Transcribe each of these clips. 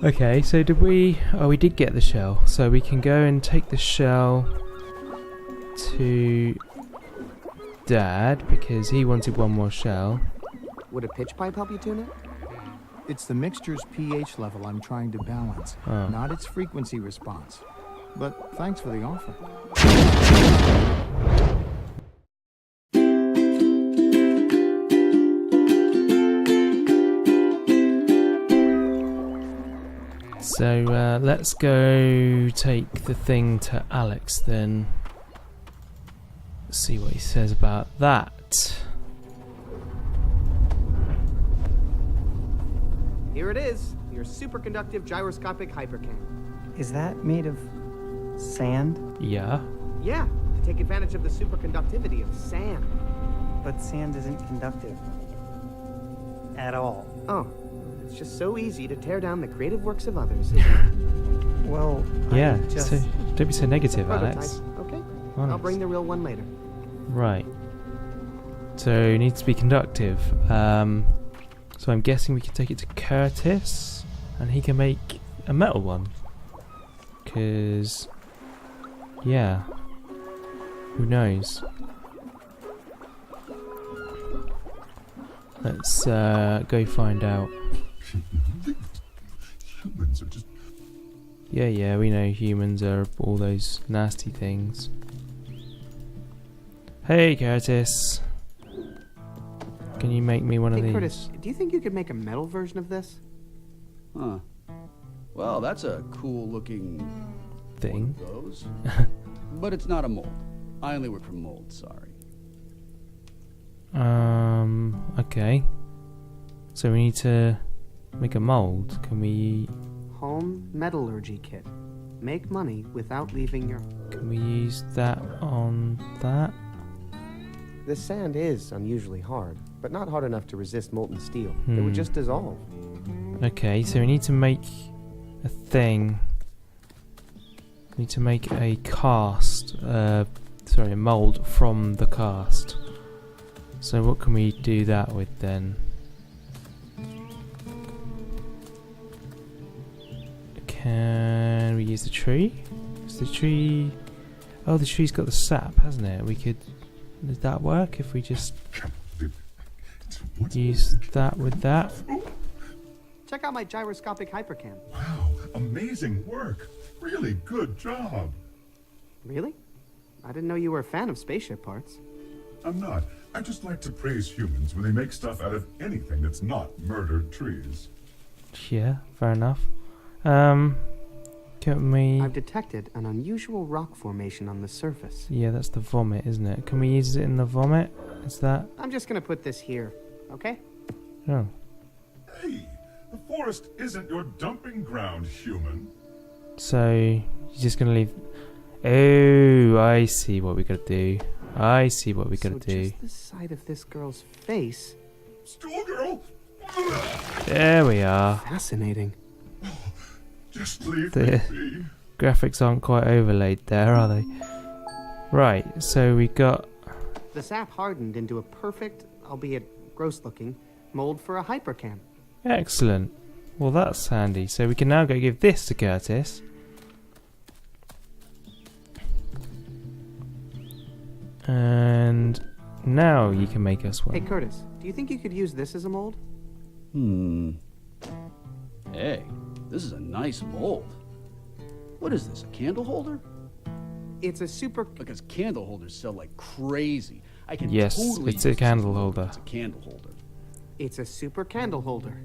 Okay, so did we... Oh, we did get the shell. So we can go and take the shell to Dad because he wanted one more shell. Would a pitch pipe help you tune it? It's the mixture's pH level I'm trying to balance, not its frequency response. But thanks for the offer. So let's go take the thing to Alex then. See what he says about that. Here it is, your superconductive gyroscopic hypercam. Is that made of sand? Yeah. Yeah, to take advantage of the superconductivity of sand. But sand isn't conductive. At all. Oh, it's just so easy to tear down the creative works of others. Well, Yeah, I just... so, don't be so negative, Prototype, Alex. okay? Honest. I'll bring the real one later. Right. So it needs to be conductive. So I'm guessing we can take it to Curtis and he can make a metal one. Because, yeah, who knows? Let's go find out. Humans are just... Yeah, we know humans are all those nasty things. Hey, Curtis. Can you make me one of Hey, these? Curtis, do you think you could make a metal version of this? Huh. Well, that's a cool looking Thing. one of those. But it's not a mold. I only work for molds, sorry. Okay. So we need to make a mold. Can we... Home metallurgy kit. Make money without leaving your... Can we use that on that? The sand is unusually hard, but not hard enough to resist molten steel. It would just dissolve. Okay, so we need to make a thing. We need to make a cast. Sorry, a mold from the cast. So what can we do that with then? Can we use the tree? Is the tree... Oh, the tree's got the sap, hasn't it? We could... Does that work if we just use that with that? Check out my gyroscopic hypercam. Wow, amazing work. Really good job. Really? I didn't know you were a fan of spaceship parts. I'm not. I just like to praise humans when they make stuff out of anything that's not murdered trees. Yeah, fair enough. Can we... I've detected an unusual rock formation on the surface. Yeah, that's the vomit, isn't it? Can we use it in the vomit? Is that... I'm just gonna put this here, okay? Oh. Hey, the forest isn't your dumping ground, human. So, you're just gonna leave... Oh, I see what we gotta do. I see what we gotta do. Just the side of this girl's face. Schoolgirl! There we are. Fascinating. Just leave The me be. graphics aren't quite overlaid there, are they? Right, so we got... The sap hardened into a perfect, albeit gross-looking, mold for a hypercam. Excellent. Well, that's handy. So we can now go give this to Curtis. And now you can make us one. Hey, Curtis, do you think you could use this as a mold? Hey, this is a nice mold. What is this, a candle holder? It's a super... Because candle holders sell like crazy. I can Yes, totally it's a use candle this. holder. It's a candle holder. It's a super candle holder.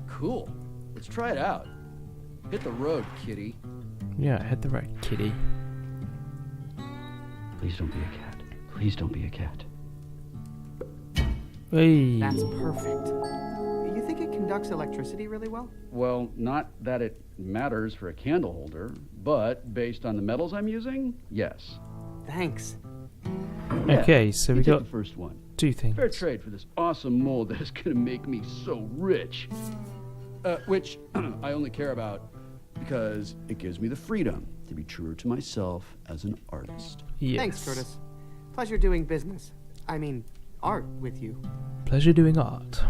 Cool. Let's try it out. Hit the road, kitty. Yeah, hit the right, kitty. Please don't be a cat. Please don't be a cat. Hey. That's perfect. You think it conducts electricity really well? Well, not that it matters for a candle holder, but based on the metals I'm using, yes. Thanks. Yeah, Okay, so you we take got the first one. two things. Fair trade for this awesome mold that is going to make me so rich. Which I only care about because it gives me the freedom to be truer to myself as an artist. Yes. Thanks, Curtis. Pleasure doing business. I mean, art with you. Pleasure doing art.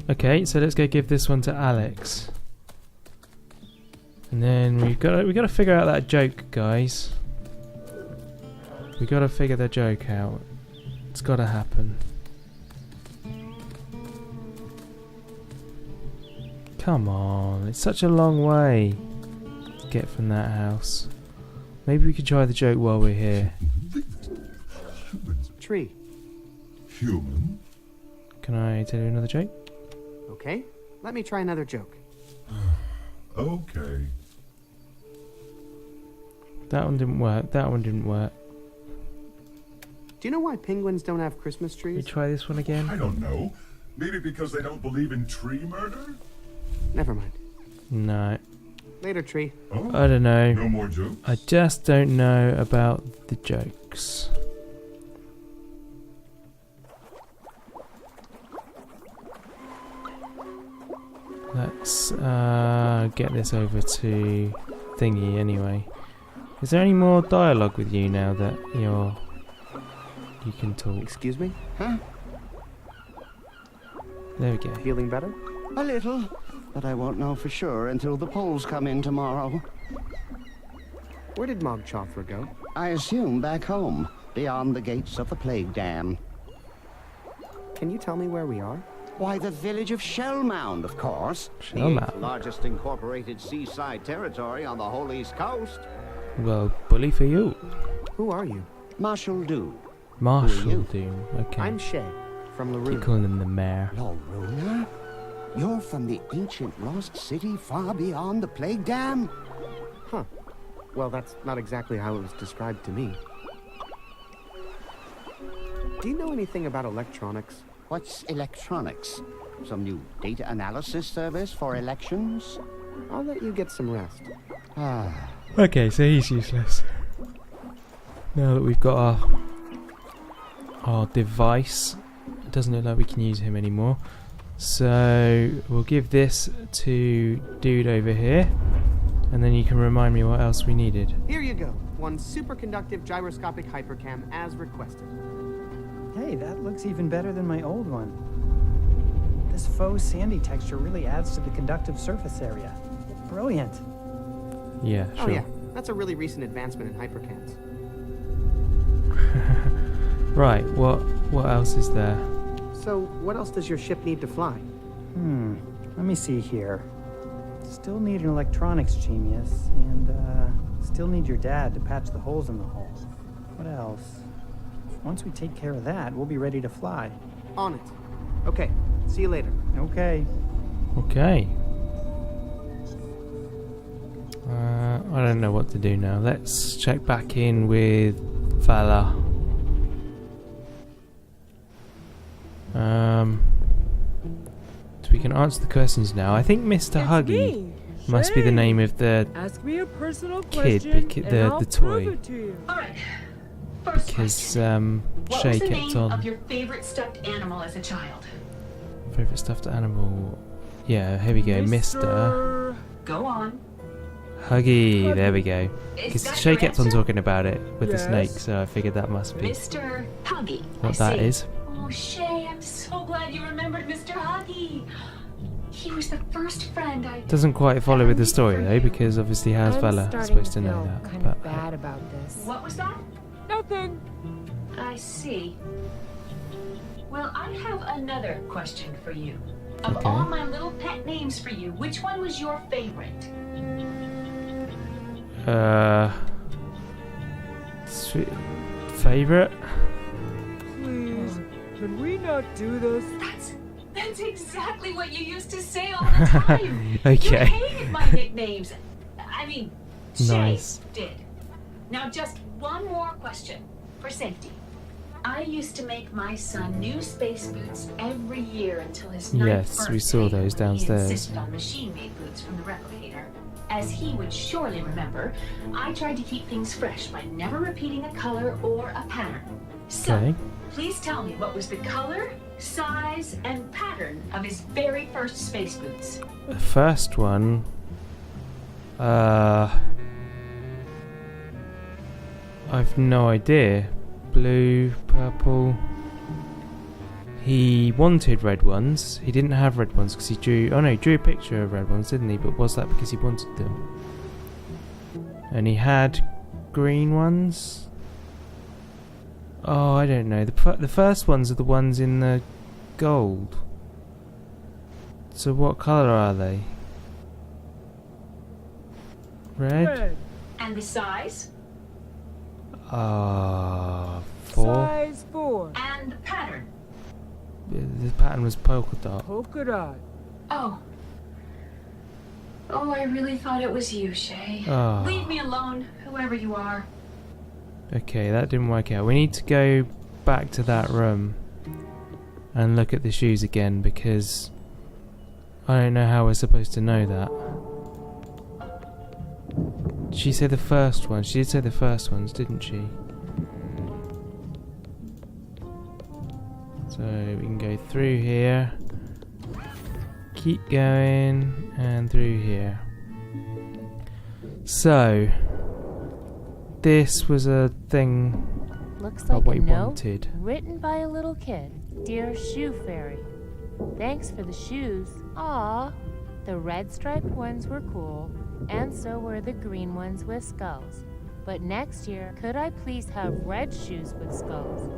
Okay, so let's go give this one to Alex. And then we got to figure out that joke, guys. We got to figure the joke out. It's got to happen. Come on, it's such a long way to get from that house. Maybe we could try the joke while we're here. Tree. Human? Can I tell you another joke? Okay, let me try another joke. Okay. That one didn't work. That one didn't work. Do you know why penguins don't have Christmas Can we trees? try this one again? I don't know. Maybe because they don't believe in tree murder? Never mind. No. Later, Tree. Oh, I don't know. no more jokes? I just don't know about the jokes. Let's get this over to Thingy anyway. Is there any more dialogue with you now that you can talk? Excuse me? Huh? There we go. Feeling better? A little, but I won't know for sure until the polls come in tomorrow. Where did Mog Chothra go? I assume back home, beyond the gates of the Plague Dam. Can you tell me where we are? Why, the village of Shellmound, of course. Shellmound. The largest incorporated seaside territory on the whole East Coast. Well, bully for you. Who are you? Marshal Dew. Marshall you? Doom. Okay. I'm Shay, from Keep Larue. calling him the mayor. Loruna? You're from the ancient lost city far beyond the Plague Dam? Huh. Well, that's not exactly how it was described to me. Do you know anything about electronics? What's electronics? Some new data analysis service for elections? I'll let you get some rest. Ah. Okay, so he's useless. Now that we've got our device, it doesn't look like we can use him anymore. So we'll give this to dude over here, and then you can remind me what else we needed. Here you go. One superconductive gyroscopic hypercam as requested. Hey, that looks even better than my old one. This faux sandy texture really adds to the conductive surface area. Brilliant. Yeah, sure. Oh yeah, that's a really recent advancement in hypercams. Right, what else is there? So, what else does your ship need to fly? Let me see here. Still need an electronics genius, and still need your dad to patch the holes in the hull. What else? Once we take care of that, we'll be ready to fly. On it. Okay, see you later. Okay. Okay. I don't know what to do now. Let's check back in with Vala. So we can answer the questions now. I think Mr. Huggy must be the name of the Ask me a personal kid, question, and I'll the prove toy. it to you. All right. First Because question. What Shay was the kept name on. of your favorite stuffed animal as a child? Favorite stuffed animal. Yeah, here we go. Mr. Go on. Huggy. There we go. Is Because that Shay your kept on answer? talking about it with the Yes. snake, so I figured that must be Mr. Huggy. what I that see. is. Oh, Shay, I'm so glad you remembered Mr. Huggy. He was the first friend I... Doesn't quite follow with the story though, because obviously how's I'm Vala starting supposed to to know feel that? kind But of bad about this. What was that? Nothing. I see. Well, I have another question for you. Of Okay. all my little pet names for you, which one was your favorite? favorite? Please, can we not do this? That's exactly what you used to say all the time. Okay. You hated my nicknames. I mean, Shay Nice. did. Now just one more question for safety. I used to make my son new space boots every year until his ninth Yes, birthday. we saw those when downstairs. He insisted on machine-made boots from the replicator. As he would surely remember, I tried to keep things fresh by never repeating a color or a pattern. So, Okay. please tell me what was the color, size, and pattern of his very first space boots? The first one. I've no idea. Blue, purple. He wanted red ones. He didn't have red ones because he drew. Oh no, he drew a picture of red ones, didn't he? But was that because he wanted them? And he had green ones. Oh, I don't know. The first ones are the ones in the gold. So what colour are they? Red? And the size? 4. Size 4. And the pattern? The pattern was polka dot. Polka dot. Oh. Oh, I really thought it was you, Shay. Oh. Leave me alone, whoever you are. Okay, that didn't work out. We need to go back to that room and look at the shoes again because I don't know how we're supposed to know that. Did she say the first one? She did say the first ones, didn't she? So we can go through here, keep going, and through here. So this was a thing. Looks like what a we note wanted. written by a little kid. Dear Shoe Fairy, thanks for the shoes. Aw, the red striped ones were cool, and so were the green ones with skulls. But next year, could I please have red shoes with skulls?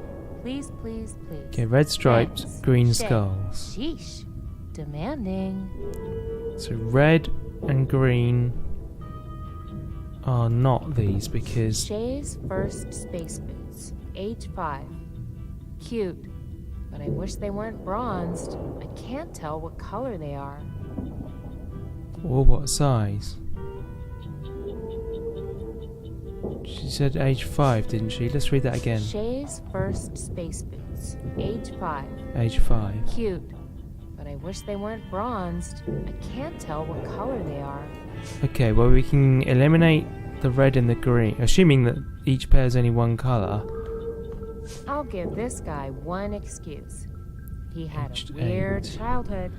Please, please, please. Okay, red striped, Thanks. green Shay. skulls. Sheesh. Demanding. So red and green are not these because Shay's first space boots, age 5. Cute, but I wish they weren't bronzed. I can't tell what color they are. or what size? She said age 5, didn't she? Let's read that again. Shay's first space boots, age 5. Age 5. Cute, but I wish they weren't bronzed. I can't tell what color they are. Okay, well we can eliminate the red and the green, assuming that each pair is only one colour. I'll give this guy one excuse. He had Aged a weird 8. childhood.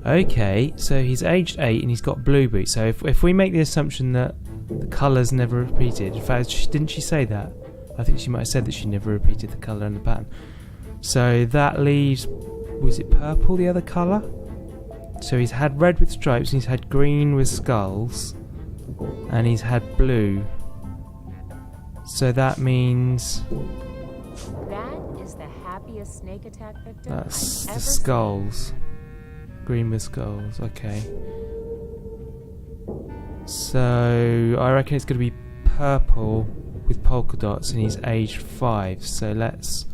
Okay, so he's aged 8 and he's got blue boots. So if we make the assumption that the colours never repeated, in fact, didn't she say that? I think she might have said that she never repeated the colour and the pattern. So that leaves, was it purple, the other colour? So he's had red with stripes, and he's had green with skulls, and he's had blue. So that means That is the happiest snake attack victim that's I've the ever skulls. Green with skulls, okay. So I reckon it's going to be purple with polka dots, and he's aged 5. So let's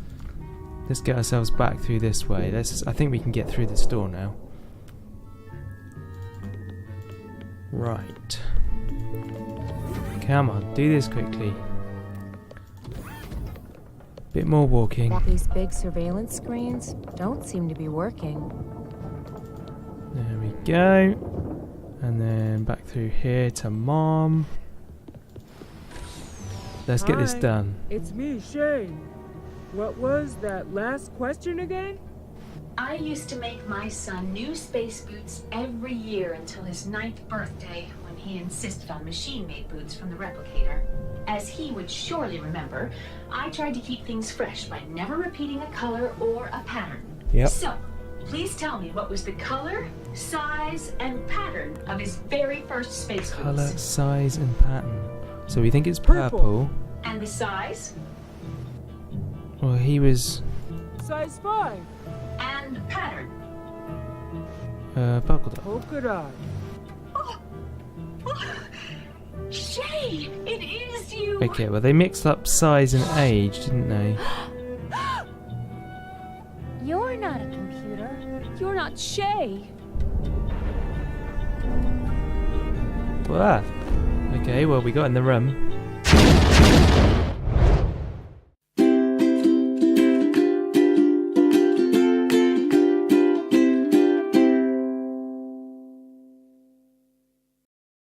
get ourselves back through this way. I think we can get through this door now. Right. Come on, do this quickly. Bit more walking. These big surveillance screens don't seem to be working. There we go. And then back through here to Mom. Let's get this Hi, done. It's me, Shay. What was that last question again? I used to make my son new space boots every year until his 9th birthday, when he insisted on machine-made boots from the replicator. As he would surely remember, I tried to keep things fresh by never repeating a color or a pattern. Yep. So, please tell me what was the color, size, and pattern of his very first space Colour, boots. size, and pattern. So we think it's purple. And the size Well, he was Size 5. and pattern. polka dot. Polka dot. Shay, it is you! Okay, well they mixed up size and age, didn't they? You're not a computer. You're not Shay. Well, okay, well we got in the room.